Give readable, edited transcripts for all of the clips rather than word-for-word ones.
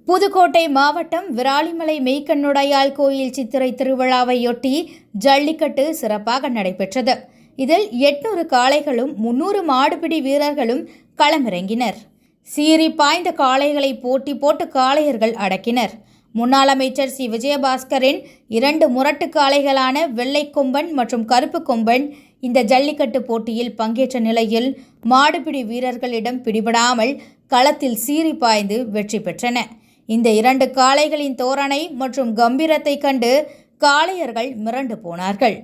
புதுக்கோட்டை மாவட்டம் விராலிமலை மெய்க்கண்ணுடையாள் கோயில் சித்திரை திருவிழாவையொட்டி ஜல்லிக்கட்டு சிறப்பாக நடைபெற்றது. இதில் 800 காளைகளும் 300 மாடுபிடி வீரர்களும் களமிறங்கினர். சீறி பாய்ந்த காளைகளை போட்டி போட்டு காளையர்கள் அடக்கினர். முன்னாள் அமைச்சர் சி. விஜயபாஸ்கரின் 2 முரட்டு காளைகளான வெள்ளை கொம்பன் மற்றும் கருப்பு கொம்பன் இந்த ஜல்லிக்கட்டு போட்டியில் பங்கேற்ற நிலையில் மாடுபிடி வீரர்களிடம் பிடிபடாமல் களத்தில் சீறி பாய்ந்து வெற்றி பெற்றன. இந்த 2 காளைகளின் தோரணை மற்றும் கம்பீரத்தை கண்டு காளையர்கள் மிரண்டு போனார்கள்.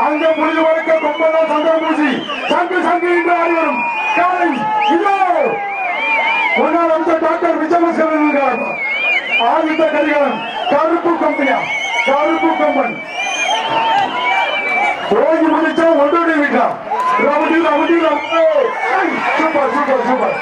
அங்கே முடிவு வரைக்க கொம்பனா சந்திரபூசி சங்கு சங்கு என்று ஆடி வரும் காலை இதோ முன்னாள் அமைச்சர் டாக்டர் விஜயபாஸ்கர் ஆதித்த கரிகாலன் கருப்பு கம்பெனியா கருப்பு கம்பன் போய் முடிச்சா ஒன்றோடி விட்டா rowdy rowdy rowdy super super super